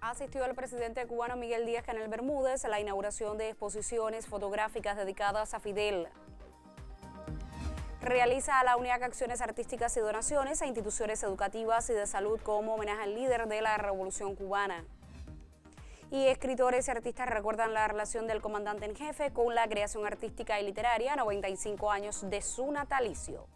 Asistió el presidente cubano Miguel Díaz-Canel Bermúdez a la inauguración de exposiciones fotográficas dedicadas a Fidel. Realiza a la UNIAC acciones artísticas y donaciones a instituciones educativas y de salud como homenaje al líder de la Revolución Cubana. Y escritores y artistas recuerdan la relación del comandante en jefe con la creación artística y literaria a 95 años de su natalicio.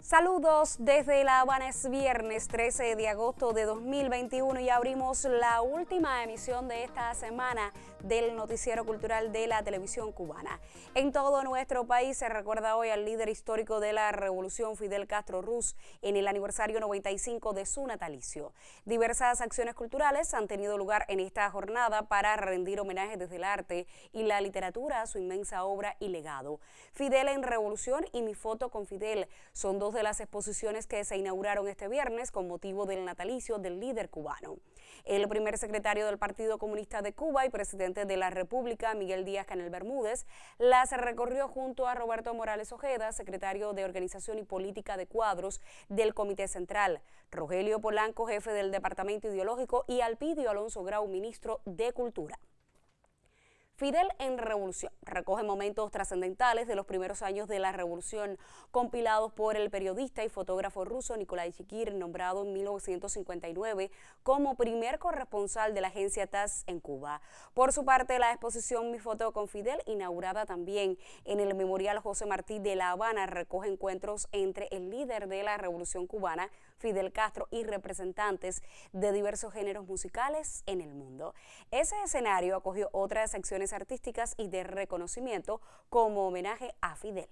Saludos desde La Habana, es viernes 13 de agosto de 2021 y abrimos la última emisión de esta semana del noticiero cultural de la televisión cubana. En todo nuestro país se recuerda hoy al líder histórico de la revolución, Fidel Castro Ruz, en el aniversario 95 de su natalicio. Diversas acciones culturales han tenido lugar en esta jornada para rendir homenaje desde el arte y la literatura a su inmensa obra y legado. Fidel en Revolución y Mi foto con Fidel son dos de las exposiciones que se inauguraron este viernes con motivo del natalicio del líder cubano. El primer secretario del Partido Comunista de Cuba y presidente de la República, Miguel Díaz-Canel Bermúdez, las recorrió junto a Roberto Morales Ojeda, secretario de Organización y Política de Cuadros del Comité Central, Rogelio Polanco, jefe del Departamento Ideológico, y Alpidio Alonso Grau, ministro de Cultura. Fidel en Revolución recoge momentos trascendentales de los primeros años de la revolución, compilados por el periodista y fotógrafo ruso Nikolai Chikir, nombrado en 1959 como primer corresponsal de la agencia TASS en Cuba. Por su parte, la exposición Mi foto con Fidel, inaugurada también en el Memorial José Martí de La Habana, recoge encuentros entre el líder de la revolución cubana, Fidel Castro, y representantes de diversos géneros musicales en el mundo. Ese escenario acogió otras secciones artísticas y de reconocimiento como homenaje a Fidel.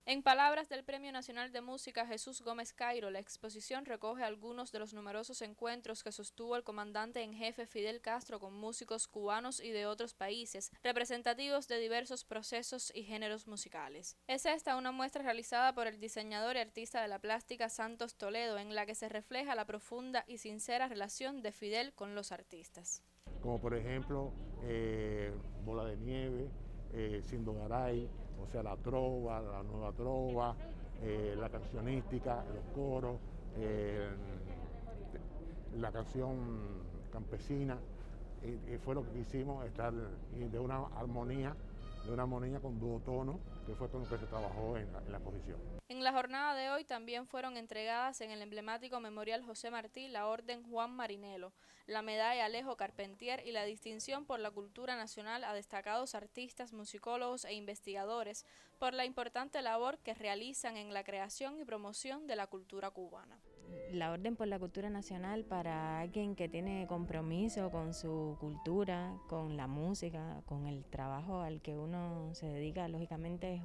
En palabras del Premio Nacional de Música Jesús Gómez Cairo, la exposición recoge algunos de los numerosos encuentros que sostuvo el comandante en jefe Fidel Castro con músicos cubanos y de otros países, representativos de diversos procesos y géneros musicales. Es esta una muestra realizada por el diseñador y artista de la plástica Santos Toledo, en la que se refleja la profunda y sincera relación de Fidel con los artistas. Como por ejemplo Bola de Nieve, Sindogaray, o sea, la trova, la nueva trova, la cancionística, los coros, la canción campesina, fue lo que quisimos, estar de una armonía con duotono, que fue con lo que se trabajó en la exposición. En la jornada de hoy también fueron entregadas en el emblemático Memorial José Martí la Orden Juan Marinelo, la medalla Alejo Carpentier y la distinción por la cultura nacional a destacados artistas, musicólogos e investigadores por la importante labor que realizan en la creación y promoción de la cultura cubana. La Orden por la Cultura Nacional para alguien que tiene compromiso con su cultura, con la música, con el trabajo al que uno se dedica, lógicamente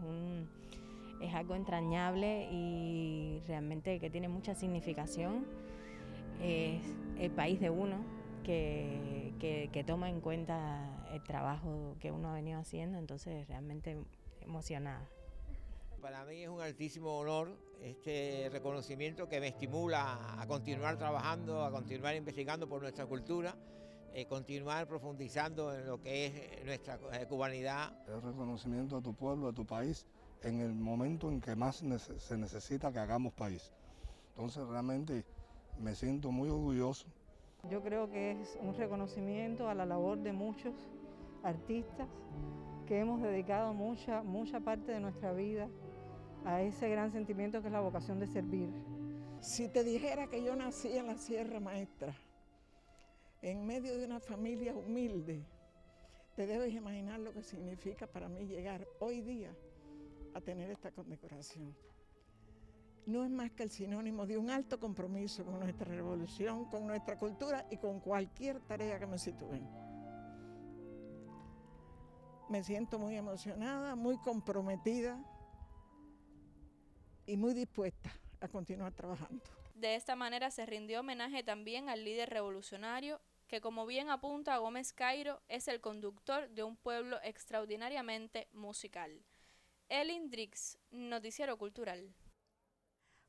es algo entrañable y realmente que tiene mucha significación. Es el país de uno que toma en cuenta el trabajo que uno ha venido haciendo, entonces realmente emocionada. Para mí es un altísimo honor este reconocimiento que me estimula a continuar trabajando, a continuar investigando por nuestra cultura, continuar profundizando en lo que es nuestra cubanidad. El reconocimiento a tu pueblo, a tu país, en el momento en que más se necesita que hagamos país. Entonces realmente me siento muy orgulloso. Yo creo que es un reconocimiento a la labor de muchos artistas que hemos dedicado mucha parte de nuestra vida a ese gran sentimiento que es la vocación de servir. Si te dijera que yo nací en la Sierra Maestra, en medio de una familia humilde, te debes imaginar lo que significa para mí llegar hoy día a tener esta condecoración. No es más que el sinónimo de un alto compromiso con nuestra revolución, con nuestra cultura y con cualquier tarea que me sitúen. Me siento muy emocionada, muy comprometida y muy dispuesta a continuar trabajando. De esta manera se rindió homenaje también al líder revolucionario, que como bien apunta Gómez Cairo, es el conductor de un pueblo extraordinariamente musical. Elin Drix, Noticiero Cultural.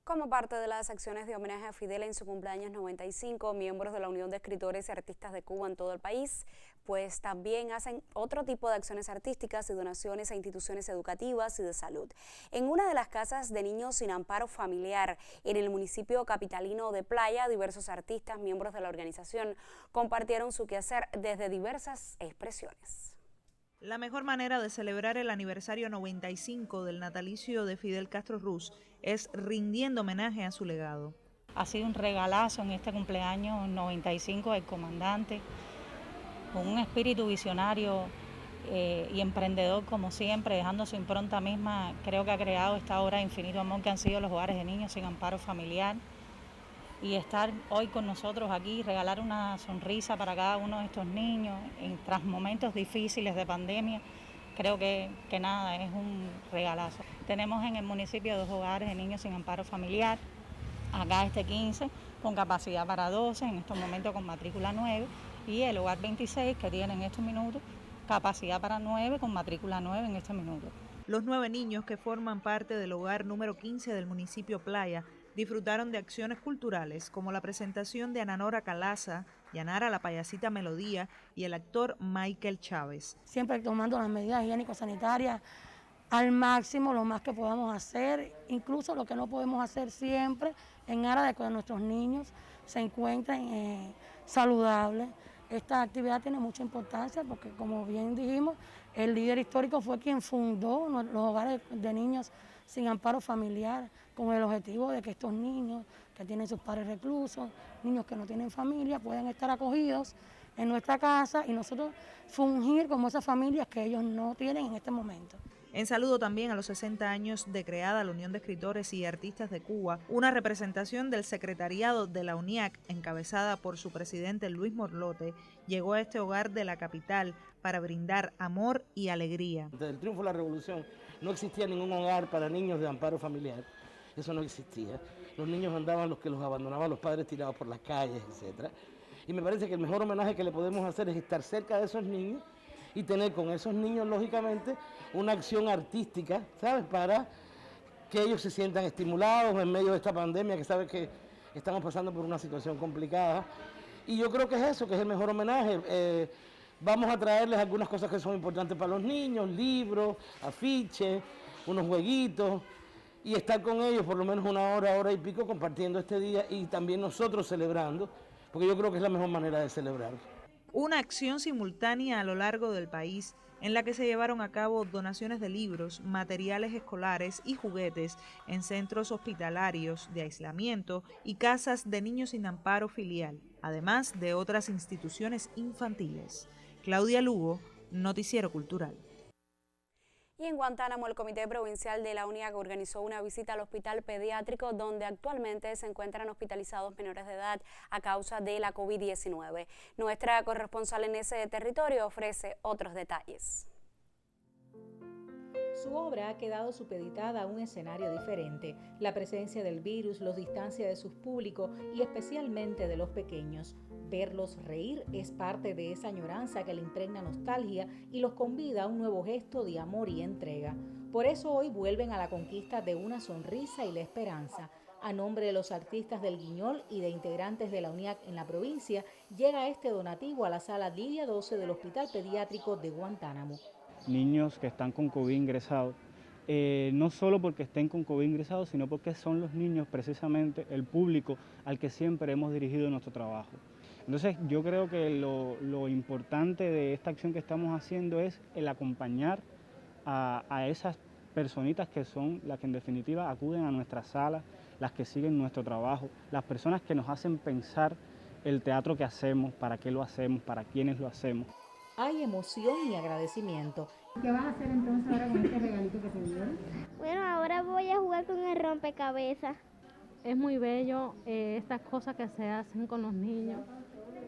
Como parte de las acciones de homenaje a Fidel en su cumpleaños 95, miembros de la Unión de Escritores y Artistas de Cuba en todo el país, pues también hacen otro tipo de acciones artísticas y donaciones a instituciones educativas y de salud. En una de las casas de niños sin amparo familiar en el municipio capitalino de Playa, diversos artistas, miembros de la organización, compartieron su quehacer desde diversas expresiones. La mejor manera de celebrar el aniversario 95 del natalicio de Fidel Castro Ruz es rindiendo homenaje a su legado. Ha sido un regalazo en este cumpleaños 95 del comandante, con un espíritu visionario y emprendedor como siempre, dejando su impronta misma. Creo que ha creado esta obra de infinito amor que han sido los hogares de niños sin amparo familiar. Y estar hoy con nosotros aquí, regalar una sonrisa para cada uno de estos niños tras momentos difíciles de pandemia, creo que nada, es un regalazo. Tenemos en el municipio 2 hogares de niños sin amparo familiar, acá este 15 con capacidad para 12, en estos momentos con matrícula 9, y el hogar 26 que tiene en estos minutos capacidad para 9 con matrícula 9 en este minuto. Los 9 niños que forman parte del hogar número 15 del municipio Playa disfrutaron de acciones culturales como la presentación de Ananora Calaza, Yanara la payasita Melodía y el actor Michael Chávez. Siempre tomando las medidas higiénico-sanitarias al máximo, lo más que podamos hacer, incluso lo que no podemos hacer siempre, en aras de que nuestros niños se encuentren saludables. Esta actividad tiene mucha importancia porque, como bien dijimos, el líder histórico fue quien fundó los hogares de niños sin amparo familiar, con el objetivo de que estos niños que tienen sus padres reclusos, niños que no tienen familia, puedan estar acogidos en nuestra casa y nosotros fungir como esas familias que ellos no tienen en este momento. En saludo también a los 60 años de creada la Unión de Escritores y Artistas de Cuba, una representación del secretariado de la UNIAC, encabezada por su presidente Luis Morlote, llegó a este hogar de la capital para brindar amor y alegría. Desde el triunfo de la revolución no existía ningún hogar para niños de amparo familiar, eso no existía. Los niños andaban los que los abandonaban los padres tirados por las calles, etc. Y me parece que el mejor homenaje que le podemos hacer es estar cerca de esos niños y tener con esos niños, lógicamente, una acción artística, ¿sabes? Para que ellos se sientan estimulados en medio de esta pandemia, que sabes que estamos pasando por una situación complicada. Y yo creo que es eso, que es el mejor homenaje. Vamos a traerles algunas cosas que son importantes para los niños, libros, afiches, unos jueguitos, y estar con ellos por lo menos una hora, hora y pico compartiendo este día y también nosotros celebrando, porque yo creo que es la mejor manera de celebrar. Una acción simultánea a lo largo del país en la que se llevaron a cabo donaciones de libros, materiales escolares y juguetes en centros hospitalarios de aislamiento y casas de niños sin amparo filial, además de otras instituciones infantiles. Claudia Lugo, Noticiero Cultural. Y en Guantánamo, el Comité Provincial de la UNIAC organizó una visita al hospital pediátrico donde actualmente se encuentran hospitalizados menores de edad a causa de la COVID-19. Nuestra corresponsal en ese territorio ofrece otros detalles. Su obra ha quedado supeditada a un escenario diferente. La presencia del virus los distancia de sus públicos y especialmente de los pequeños. Verlos reír es parte de esa añoranza que le impregna nostalgia y los convida a un nuevo gesto de amor y entrega. Por eso hoy vuelven a la conquista de una sonrisa y la esperanza. A nombre de los artistas del Guiñol y de integrantes de la UNIAC en la provincia, llega este donativo a la sala Lidia 12 del Hospital Pediátrico de Guantánamo. Niños que están con COVID ingresados, no solo porque estén con COVID ingresados, sino porque son los niños precisamente el público al que siempre hemos dirigido nuestro trabajo. Entonces yo creo que lo importante de esta acción que estamos haciendo es el acompañar a esas personitas que son las que en definitiva acuden a nuestra sala, las que siguen nuestro trabajo, las personas que nos hacen pensar el teatro que hacemos, para qué lo hacemos, para quiénes lo hacemos. Hay emoción y agradecimiento. ¿Qué vas a hacer entonces ahora con este regalito que te dieron? Bueno, ahora voy a jugar con el rompecabezas. Es muy bello estas cosas que se hacen con los niños.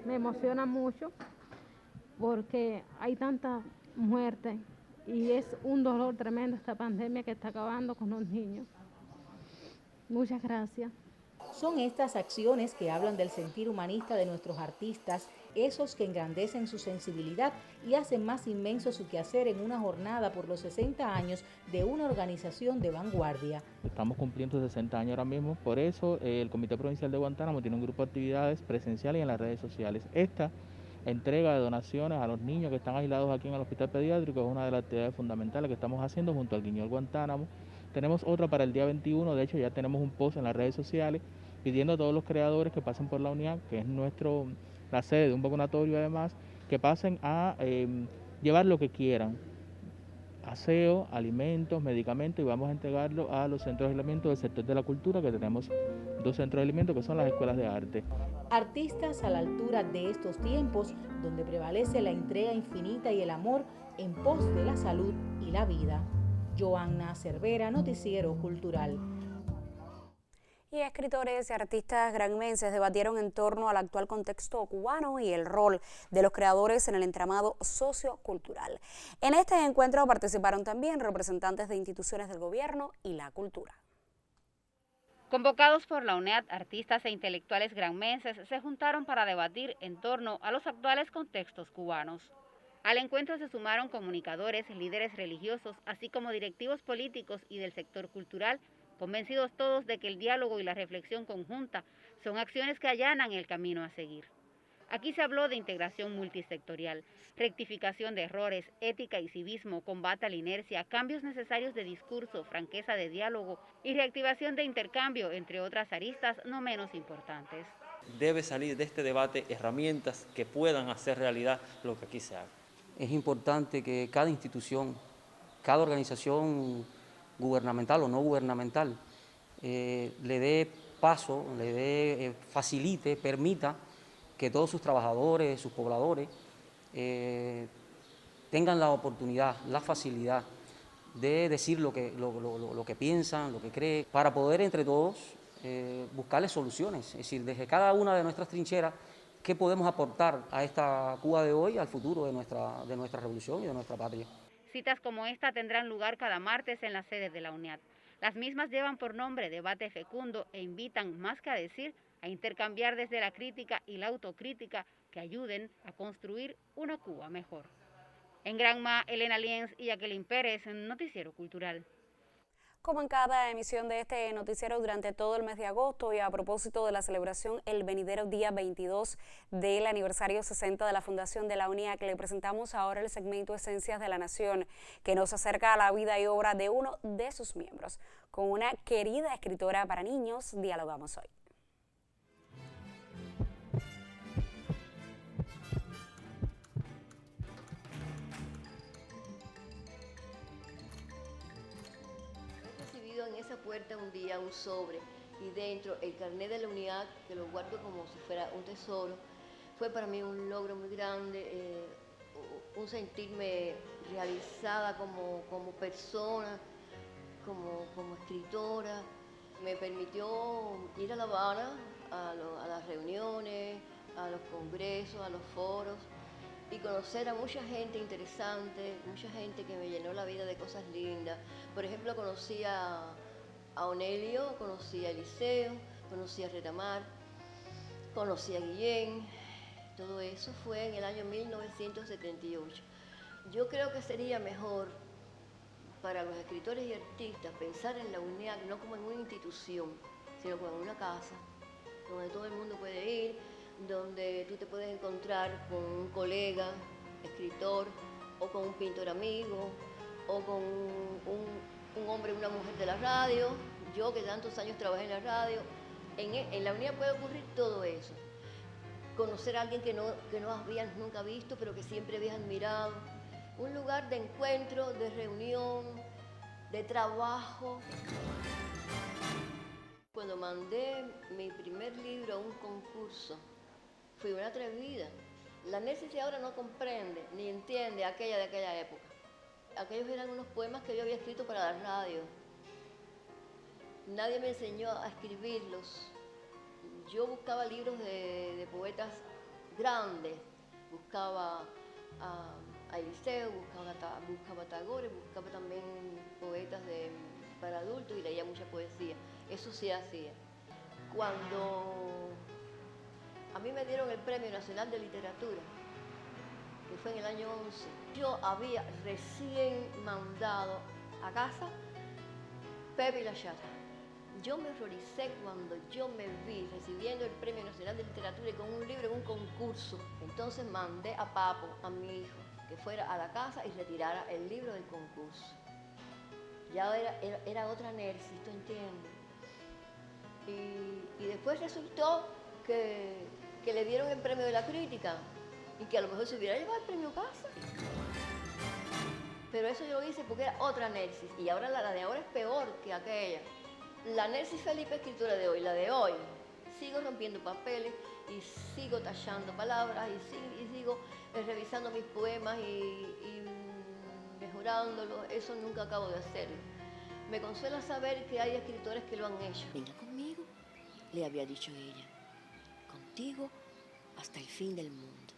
Me emociona mucho porque hay tanta muerte y es un dolor tremendo esta pandemia que está acabando con los niños. Muchas gracias. Son estas acciones que hablan del sentir humanista de nuestros artistas, esos que engrandecen su sensibilidad y hacen más inmenso su quehacer en una jornada por los 60 años de una organización de vanguardia. Estamos cumpliendo 60 años ahora mismo, por eso el Comité Provincial de Guantánamo tiene un grupo de actividades presenciales y en las redes sociales. Esta entrega de donaciones a los niños que están aislados aquí en el Hospital Pediátrico es una de las actividades fundamentales que estamos haciendo junto al Guiñol Guantánamo. Tenemos otra para el día 21, de hecho ya tenemos un post en las redes sociales pidiendo a todos los creadores que pasen por la UNIAC, que es la sede de un vacunatorio además, que pasen a llevar lo que quieran, aseo, alimentos, medicamentos, y vamos a entregarlo a los centros de aislamiento del sector de la cultura, que tenemos 2 centros de aislamiento que son las escuelas de arte. Artistas a la altura de estos tiempos, donde prevalece la entrega infinita y el amor en pos de la salud y la vida. Joanna Cervera, Noticiero Cultural. Y escritores y artistas granmenses debatieron en torno al actual contexto cubano y el rol de los creadores en el entramado sociocultural. En este encuentro participaron también representantes de instituciones del gobierno y la cultura. Convocados por la UNEAD, artistas e intelectuales granmenses se juntaron para debatir en torno a los actuales contextos cubanos. Al encuentro se sumaron comunicadores, líderes religiosos, así como directivos políticos y del sector cultural, convencidos todos de que el diálogo y la reflexión conjunta son acciones que allanan el camino a seguir. Aquí se habló de integración multisectorial, rectificación de errores, ética y civismo, combate a la inercia, cambios necesarios de discurso, franqueza de diálogo y reactivación de intercambio, entre otras aristas no menos importantes. Debe salir de este debate herramientas que puedan hacer realidad lo que aquí se haga. Es importante que cada institución, cada organización gubernamental o no gubernamental, le dé paso, facilite, permita que todos sus trabajadores, sus pobladores, tengan la oportunidad, la facilidad de decir lo que piensan, lo que creen, para poder entre todos buscarles soluciones. Es decir, desde cada una de nuestras trincheras, ¿qué podemos aportar a esta Cuba de hoy, al futuro de nuestra revolución y de nuestra patria? Citas como esta tendrán lugar cada martes en las sedes de la UNEAD. Las mismas llevan por nombre Debate Fecundo e invitan, más que a decir, a intercambiar desde la crítica y la autocrítica que ayuden a construir una Cuba mejor. En Granma, Elena Lienz y Jacqueline Pérez, Noticiero Cultural. Como en cada emisión de este noticiero durante todo el mes de agosto y a propósito de la celebración el venidero día 22 del aniversario 60 de la fundación de la UNIAC, le presentamos ahora el segmento Esencias de la Nación, que nos acerca a la vida y obra de uno de sus miembros. Con una querida escritora para niños, dialogamos hoy. En esa puerta un día un sobre y dentro el carnet de la UNIAC, que lo guardo como si fuera un tesoro. Fue para mí un logro muy grande, un sentirme realizada como persona, como escritora. Me permitió ir a La Habana, a las reuniones, a los congresos, a los foros, y conocer a mucha gente interesante, mucha gente que me llenó la vida de cosas lindas. Por ejemplo, conocí a Onelio, conocí a Eliseo, conocí a Retamar, conocí a Guillén. Todo eso fue en el año 1978. Yo creo que sería mejor para los escritores y artistas pensar en la UNIAC no como en una institución, sino como en una casa, donde todo el mundo puede ir, donde tú te puedes encontrar con un colega, escritor, o con un pintor amigo, o con un hombre y una mujer de la radio. Yo que tantos años trabajé en la radio, en la UNIAC puede ocurrir todo eso. Conocer a alguien que no habías nunca visto, pero que siempre habías admirado. Un lugar de encuentro, de reunión, de trabajo. Cuando mandé mi primer libro a un concurso, fui una atrevida. La Nelcy ahora no comprende ni entiende aquella de aquella época. Aquellos eran unos poemas que yo había escrito para la radio. Nadie me enseñó a escribirlos. Yo buscaba libros de poetas grandes. Buscaba a Eliseo, buscaba a Tagore, buscaba también poetas para adultos y leía mucha poesía. Eso sí hacía. cuando a mí me dieron el Premio Nacional de Literatura, que fue en el año 11, yo había recién mandado a casa Pepe y la Chata. Yo me horroricé cuando yo me vi recibiendo el Premio Nacional de Literatura y con un libro en un concurso. Entonces mandé a Papo, a mi hijo, que fuera a la casa y retirara el libro del concurso. Ya era otra Nercy, ¿tú entiendes? Y después resultó que le dieron el premio de la crítica y que a lo mejor se hubiera llevado el premio a casa. Pero eso yo lo hice porque era otra Nercy y ahora la de ahora es peor que aquella. La Nercy Felipe escritora de hoy, la de hoy, sigo rompiendo papeles y sigo tachando palabras y sigo revisando mis poemas y mejorándolos. Eso nunca acabo de hacerlo. Me consuela saber que hay escritores que lo han hecho. Venga conmigo, le había dicho ella. Contigo hasta el fin del mundo,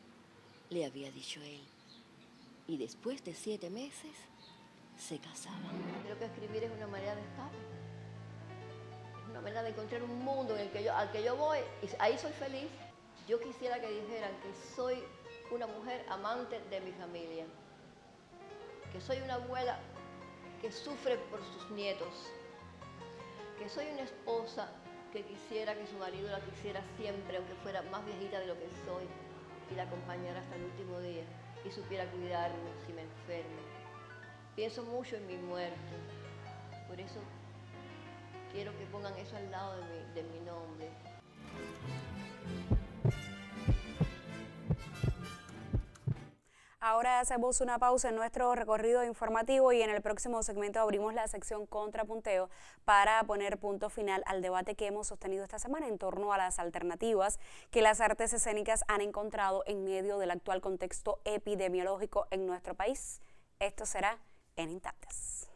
le había dicho él. Y después de 7 meses, se casaban. Creo que escribir es una manera de escape. Es una manera de encontrar un mundo en el al que yo voy y ahí soy feliz. Yo quisiera que dijeran que soy una mujer amante de mi familia, que soy una abuela que sufre por sus nietos, que soy una esposa que quisiera que su marido la quisiera siempre, aunque fuera más viejita de lo que soy, y la acompañara hasta el último día y supiera cuidarme si me enfermo. Pienso mucho en mi muerte, por eso quiero que pongan eso al lado de mi nombre. Ahora hacemos una pausa en nuestro recorrido informativo y en el próximo segmento abrimos la sección Contrapunteo para poner punto final al debate que hemos sostenido esta semana en torno a las alternativas que las artes escénicas han encontrado en medio del actual contexto epidemiológico en nuestro país. Esto será en instantes.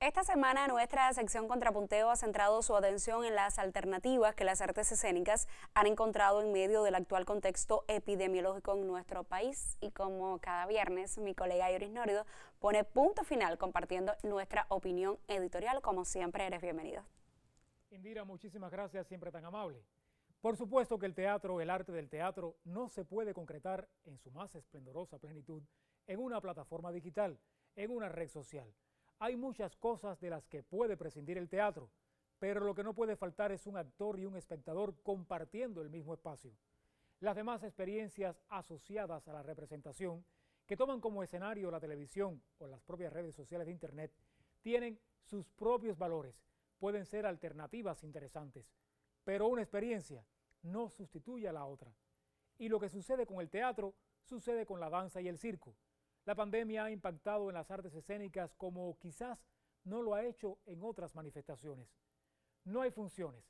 Esta semana nuestra sección Contrapunteo ha centrado su atención en las alternativas que las artes escénicas han encontrado en medio del actual contexto epidemiológico en nuestro país. Y como cada viernes, mi colega Yoris Nórido pone punto final compartiendo nuestra opinión editorial. Como siempre, eres bienvenido. Indira, muchísimas gracias, siempre tan amable. Por supuesto que el teatro, el arte del teatro, no se puede concretar en su más esplendorosa plenitud en una plataforma digital, en una red social. Hay muchas cosas de las que puede prescindir el teatro, pero lo que no puede faltar es un actor y un espectador compartiendo el mismo espacio. Las demás experiencias asociadas a la representación, que toman como escenario la televisión o las propias redes sociales de Internet, tienen sus propios valores, pueden ser alternativas interesantes, pero una experiencia no sustituye a la otra. Y lo que sucede con el teatro, sucede con la danza y el circo. La pandemia ha impactado en las artes escénicas como quizás no lo ha hecho en otras manifestaciones. No hay funciones,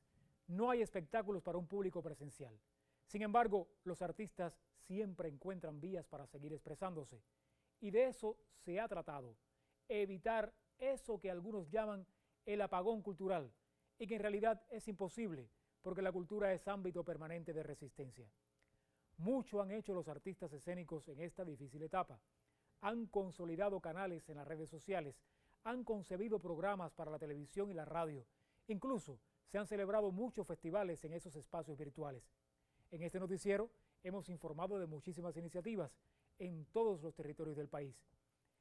no hay espectáculos para un público presencial. Sin embargo, los artistas siempre encuentran vías para seguir expresándose. Y de eso se ha tratado, evitar eso que algunos llaman el apagón cultural, y que en realidad es imposible, porque la cultura es ámbito permanente de resistencia. Mucho han hecho los artistas escénicos en esta difícil etapa. Han consolidado canales en las redes sociales, han concebido programas para la televisión y la radio, incluso se han celebrado muchos festivales en esos espacios virtuales. En este noticiero hemos informado de muchísimas iniciativas, en todos los territorios del país.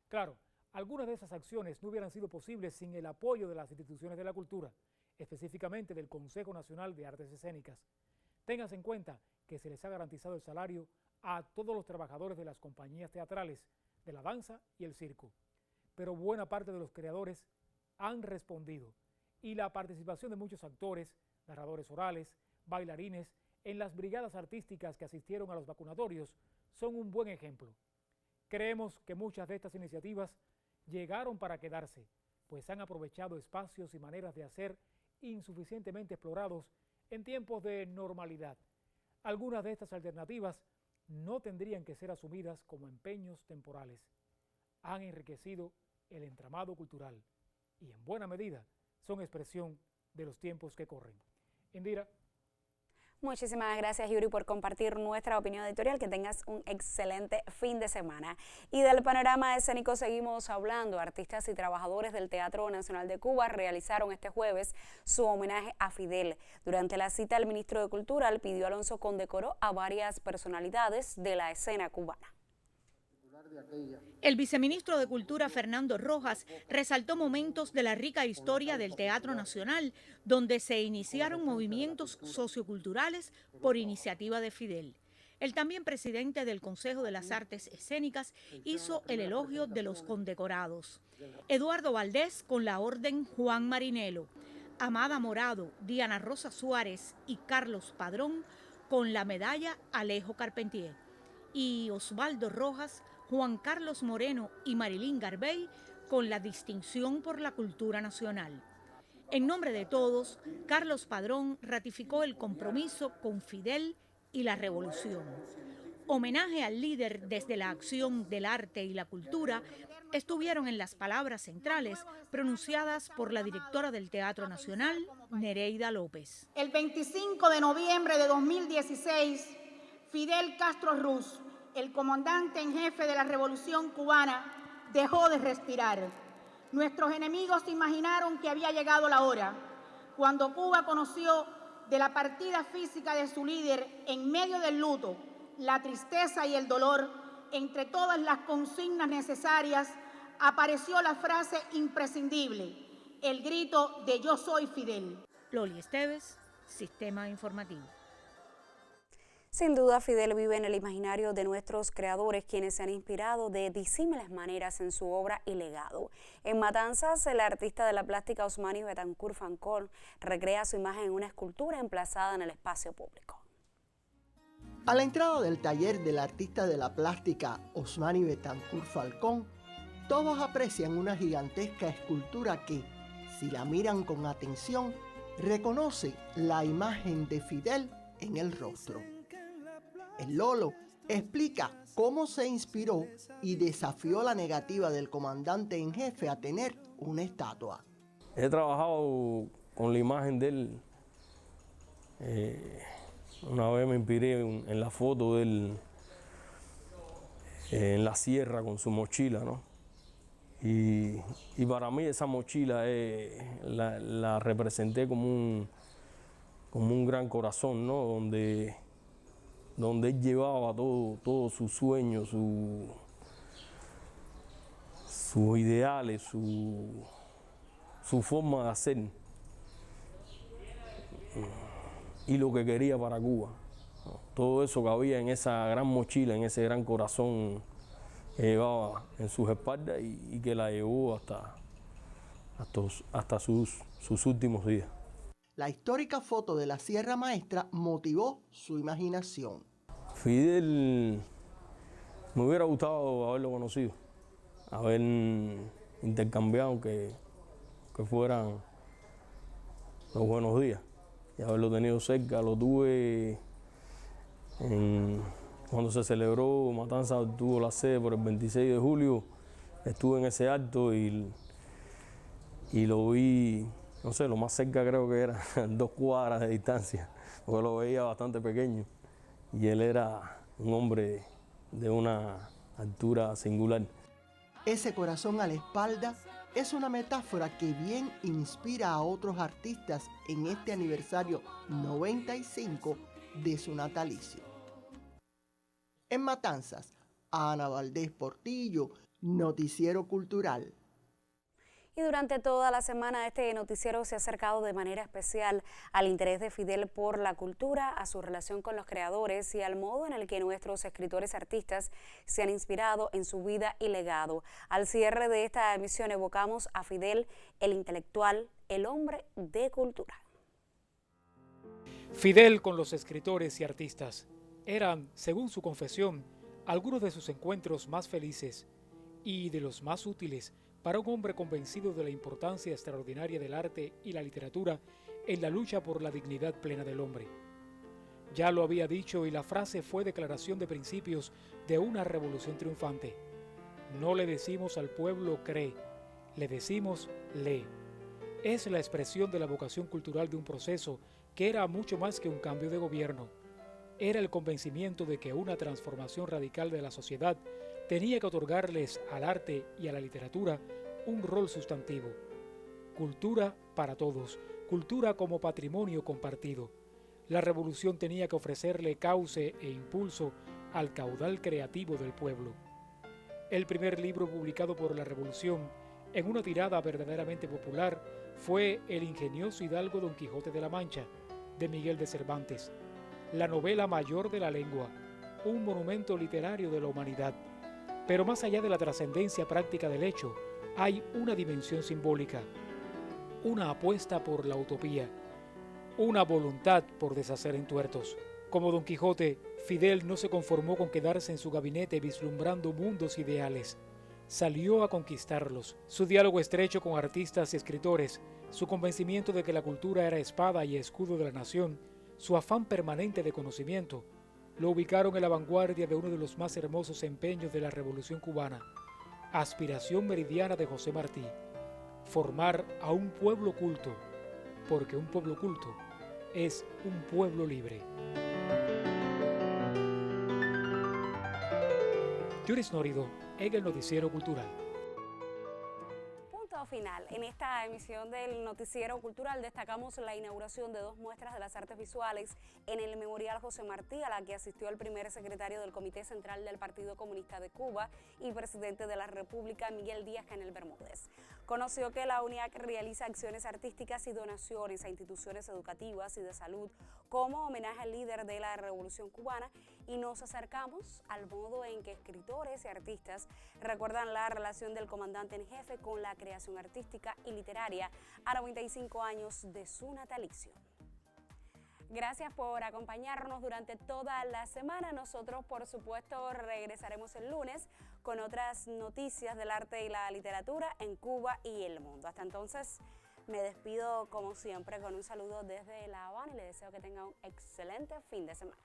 Claro, algunas de esas acciones no hubieran sido posibles sin el apoyo de las instituciones de la cultura, específicamente del Consejo Nacional de Artes Escénicas. Ténganse en cuenta que se les ha garantizado el salario a todos los trabajadores de las compañías teatrales, de la danza y el circo. Pero buena parte de los creadores han respondido y la participación de muchos actores, narradores orales, bailarines, en las brigadas artísticas que asistieron a los vacunatorios son un buen ejemplo. Creemos que muchas de estas iniciativas llegaron para quedarse, pues han aprovechado espacios y maneras de hacer insuficientemente explorados en tiempos de normalidad. Algunas de estas alternativas no tendrían que ser asumidas como empeños temporales. Han enriquecido el entramado cultural y en buena medida son expresión de los tiempos que corren. Indira. Muchísimas gracias, Yuri, por compartir nuestra opinión editorial. Que tengas un excelente fin de semana. Y del panorama escénico seguimos hablando. Artistas y trabajadores del Teatro Nacional de Cuba realizaron este jueves su homenaje a Fidel. Durante la cita, el ministro de Cultura, Elpidio Alonso, condecoró a varias personalidades de la escena cubana. El viceministro de Cultura, Fernando Rojas, resaltó momentos de la rica historia del Teatro Nacional, donde se iniciaron movimientos socioculturales por iniciativa de Fidel. El también presidente del Consejo de las Artes Escénicas hizo el elogio de los condecorados. Eduardo Valdés con la Orden Juan Marinelo, Amada Morado, Diana Rosa Suárez y Carlos Padrón con la medalla Alejo Carpentier. Y Osvaldo Rojas, Juan Carlos Moreno y Marilyn Garbey con la distinción por la cultura nacional. En nombre de todos, Carlos Padrón ratificó el compromiso con Fidel y la revolución. Homenaje al líder desde la acción del arte y la cultura estuvieron en las palabras centrales pronunciadas por la directora del Teatro Nacional, Nereida López. El 25 de noviembre de 2016, Fidel Castro Ruz, el comandante en jefe de la Revolución Cubana, dejó de respirar. Nuestros enemigos imaginaron que había llegado la hora. Cuando Cuba conoció de la partida física de su líder en medio del luto, la tristeza y el dolor, entre todas las consignas necesarias, apareció la frase imprescindible, el grito de "Yo soy Fidel". Loli Esteves, Sistema Informativo. Sin duda, Fidel vive en el imaginario de nuestros creadores, quienes se han inspirado de disímiles maneras en su obra y legado. En Matanzas, el artista de la plástica Osmani Betancourt Falcón recrea su imagen en una escultura emplazada en el espacio público. A la entrada del taller del artista de la plástica Osmani Betancourt Falcón, todos aprecian una gigantesca escultura que, si la miran con atención, reconoce la imagen de Fidel en el rostro. El Lolo explica cómo se inspiró y desafió la negativa del comandante en jefe a tener una estatua. He trabajado con la imagen de él. Una vez me inspiré en la foto de él en la sierra con su mochila, ¿no? Y para mí esa mochila la representé como un gran corazón, ¿no? Donde él llevaba todos sus sueños, sus ideales, su forma de hacer y lo que quería para Cuba. Todo eso que había en esa gran mochila, en ese gran corazón que llevaba en sus espaldas y que la llevó hasta sus últimos días. La histórica foto de la Sierra Maestra motivó su imaginación. Fidel, me hubiera gustado haberlo conocido, haber intercambiado que fueran los buenos días y haberlo tenido cerca. Lo tuve cuando se celebró Matanza, tuvo la sede por el 26 de julio, estuve en ese acto y lo vi. No sé, lo más cerca creo que era 2 cuadras de distancia, porque lo veía bastante pequeño. Y él era un hombre de una altura singular. Ese corazón a la espalda es una metáfora que bien inspira a otros artistas en este aniversario 95 de su natalicio. En Matanzas, Ana Valdés Portillo, Noticiero Cultural. Y durante toda la semana este noticiero se ha acercado de manera especial al interés de Fidel por la cultura, a su relación con los creadores y al modo en el que nuestros escritores y artistas se han inspirado en su vida y legado. Al cierre de esta emisión evocamos a Fidel, el intelectual, el hombre de cultura. Fidel con los escritores y artistas eran, según su confesión, algunos de sus encuentros más felices y de los más útiles para un hombre convencido de la importancia extraordinaria del arte y la literatura en la lucha por la dignidad plena del hombre. Ya lo había dicho y la frase fue declaración de principios de una revolución triunfante. No le decimos al pueblo cree, le decimos lee. Es la expresión de la vocación cultural de un proceso que era mucho más que un cambio de gobierno. Era el convencimiento de que una transformación radical de la sociedad tenía que otorgarles al arte y a la literatura un rol sustantivo. Cultura para todos, cultura como patrimonio compartido. La revolución tenía que ofrecerle cauce e impulso al caudal creativo del pueblo. El primer libro publicado por la revolución, en una tirada verdaderamente popular, fue El ingenioso hidalgo Don Quijote de la Mancha, de Miguel de Cervantes, la novela mayor de la lengua, un monumento literario de la humanidad. Pero más allá de la trascendencia práctica del hecho, hay una dimensión simbólica, una apuesta por la utopía, una voluntad por deshacer entuertos. Como Don Quijote, Fidel no se conformó con quedarse en su gabinete vislumbrando mundos ideales. Salió a conquistarlos. Su diálogo estrecho con artistas y escritores, su convencimiento de que la cultura era espada y escudo de la nación, su afán permanente de conocimiento, lo ubicaron en la vanguardia de uno de los más hermosos empeños de la Revolución Cubana, aspiración meridiana de José Martí, formar a un pueblo culto, porque un pueblo culto es un pueblo libre. Yuris Norido, en el Noticiero Cultural. Final. En esta emisión del Noticiero Cultural destacamos la inauguración de 2 muestras de las artes visuales en el Memorial José Martí, a la que asistió el primer secretario del Comité Central del Partido Comunista de Cuba y presidente de la República, Miguel Díaz-Canel Bermúdez. Conoció que la UNIAC realiza acciones artísticas y donaciones a instituciones educativas y de salud como homenaje al líder de la Revolución Cubana, y nos acercamos al modo en que escritores y artistas recuerdan la relación del comandante en jefe con la creación artística y literaria a 95 años de su natalicio. Gracias por acompañarnos durante toda la semana. Nosotros, por supuesto, regresaremos el lunes con otras noticias del arte y la literatura en Cuba y el mundo. Hasta entonces, me despido como siempre con un saludo desde La Habana y les deseo que tengan un excelente fin de semana.